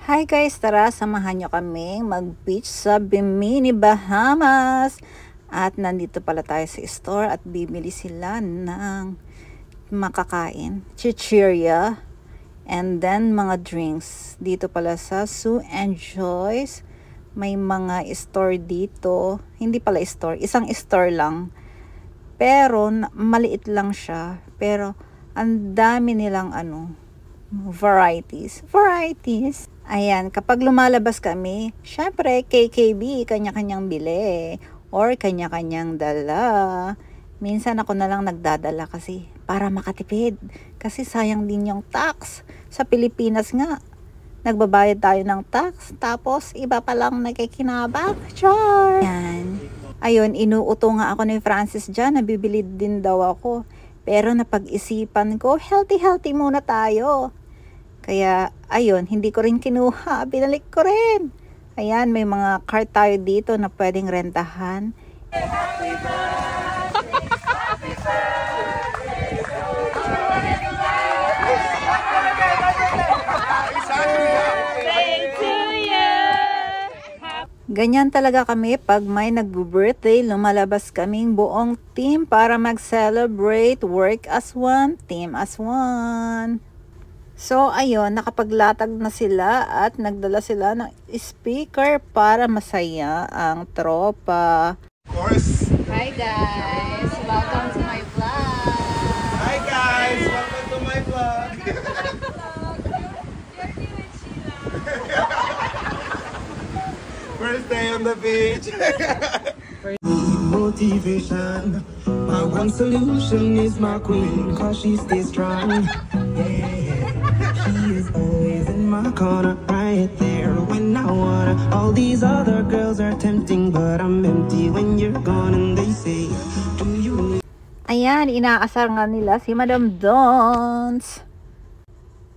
Hi guys, tara samahan nyo kami mag-beach sa Bimini, Bahamas. At nandito pala tayo sa store at bibili sila ng makakain, chichirya, and then mga drinks. Dito pala sa Sue and Joyce, may mga store dito. Hindi pala store, isang store lang. Pero maliit lang siya. Pero ang dami nilang varieties. Ayan, kapag lumalabas kami, syempre KKB, kanya-kanyang bili or kanya-kanyang dala. Minsan ako na lang nagdadala kasi para makatipid. Kasi sayang din yung tax. Sa Pilipinas nga, nagbabayad tayo ng tax, tapos iba pa lang nakikinabang. Char! Ayan. Ayun, inuuto nga ako ni Francis dyan, nabibili din daw ako. Pero napag-isipan ko, healthy muna tayo. Kaya, ayun, hindi ko rin kinuha. Binalik ko rin. Ayan, may mga cart tayo dito na pwedeng rentahan. Happy birthday, happy birthday to you. Ganyan talaga kami pag may nag-birthday, lumalabas kaming buong team para mag-celebrate. Work as one, team as one. So, ayun, nakapaglatag na sila at nagdala sila ng speaker para masaya ang tropa. Of course. Hi guys! Welcome to my vlog! Hi guys! Welcome to my vlog! First day on the beach! Motivation. My one solution is my queen, cause she stays strong. She is always in my corner, right there when I wanna. All these other girls are tempting, but I'm empty when you're gone. And they say, do you? Ayan, inaasar nga nila si Madam Dons.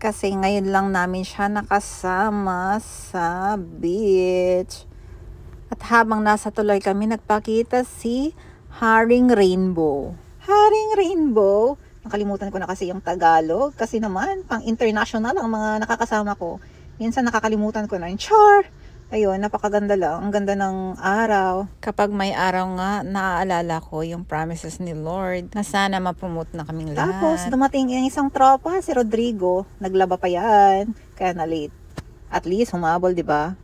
Kasi ngayon lang namin siya nakasama sa beach. At habang nasa tuloy kami, nagpakita si Haring Rainbow. Haring Rainbow? Nakalimutan ko na kasi yung Tagalog. Kasi naman, pang international ang mga nakakasama ko. Minsan nakakalimutan ko na yung char. Ayun, napakaganda lang. Ang ganda ng araw. Kapag may araw nga, naaalala ko yung promises ni Lord na sana ma-promote na kaming lahat. Tapos, dumating yung isang tropa, si Rodrigo. Naglaba pa yan. Kaya na-late. At least, humabol, di ba?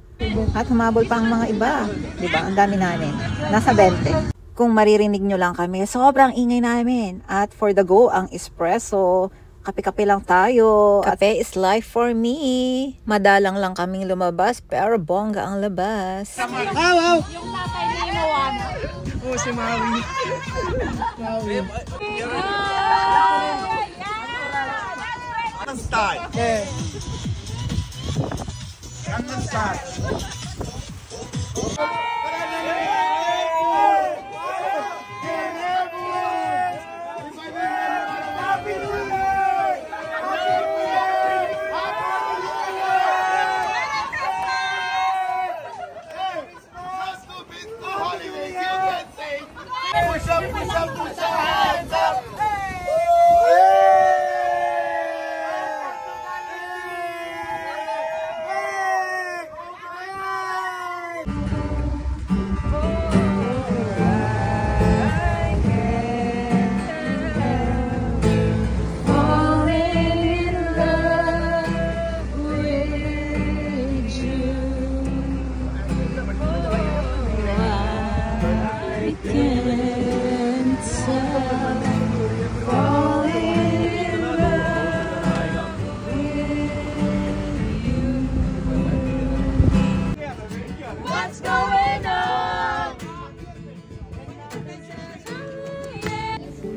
At humabol pa ang mga iba. Di ba? Ang dami namin. Nasa 20. Kung maririnig nyo lang kami, sobrang ingay namin. At for the go, ang espresso. Kape-kape lang tayo. Kape is life for me. Madalang lang kaming lumabas, pero bongga ang labas. Hello! Yung tatay ni Moana. Oh, si Maui. Maui. Gangnam Style. Yeah. Gangnam Style.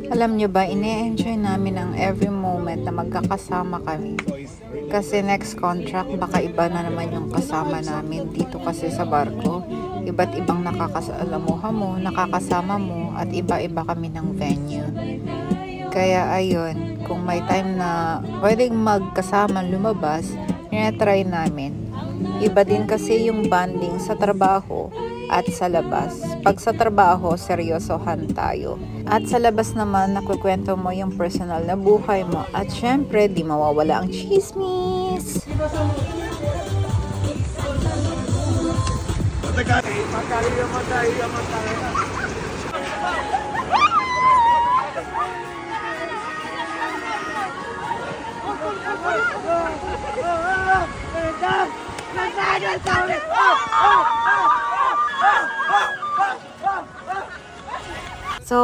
Alam nyo ba, ine-enjoy namin ang every moment na magkakasama kami. Kasi next contract, baka iba na naman yung kasama namin dito kasi sa barko. Iba't ibang nakakasalamuha mo, nakakasama mo, at iba-iba kami ng venue. Kaya ayun, kung may time na pwedeng magkasama lumabas, try namin. Iba din kasi yung bonding sa trabaho at sa labas. Pag sa trabaho, seryosohan tayo. At sa labas naman, nakukwento mo yung personal na buhay mo. At syempre, di mawawala ang chismis. So,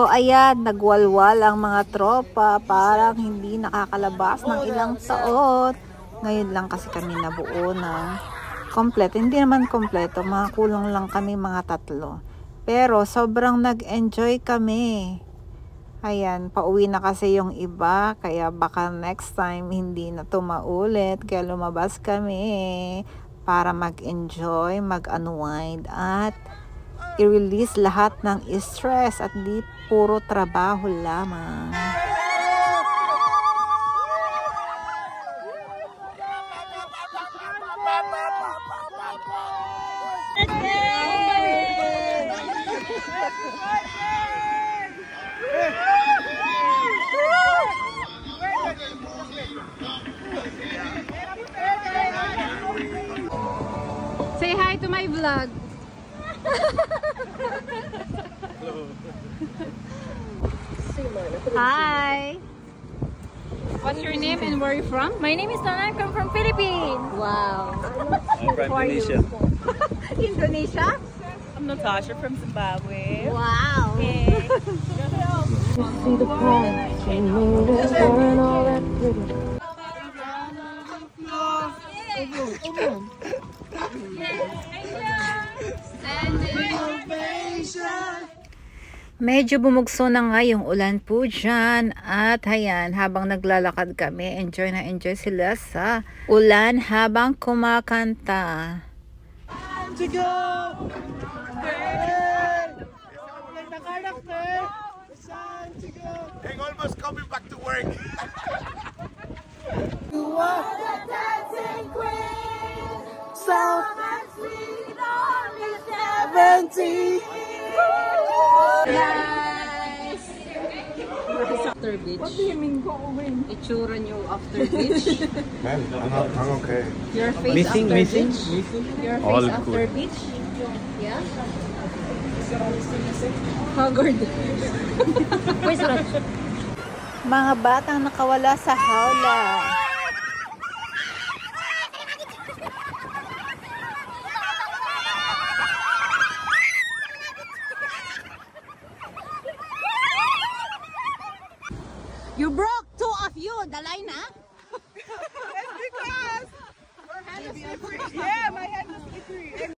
ayan, nagwalwal ang mga tropa. Parang hindi nakakalabas ng ilang taon. Ngayon lang kasi kami nabuo ng kompleto. Hindi naman kompleto, mga kulong lang kami mga 3. Pero, sobrang nag-enjoy kami. Ayan, pauwi na kasi yung iba. Kaya baka next time hindi na to maulit. Kaya lumabas kami para mag-enjoy, mag-unwind at i-release lahat ng stress at di puro trabaho lamang. Say hi to my vlog. Hi! What's your name and where are you from? My name is Nana. I come from Philippines. Wow. I'm from Indonesia. Indonesia? I'm Natasha from Zimbabwe. Wow. Okay. See the pride, and all that pretty. Medyo bumugso na nga yung ulan po dyan. At ayan, habang naglalakad kami, enjoy na enjoy sila sa ulan habang kumakanta. To go! Hey! The character! It's time to go! I'm almost coming back to work. You are the dancing queen! So much sweet on the 70! Nice! After beach. What do you mean going? Itsura nyo after beach. Man, I'm okay. Your face after beach. Your face All after good. beach. Yeah? Haggard. Mga batang nakawala sa hawla. You broke 2 of you. Dalay na? Yeah, my hand is slippery. And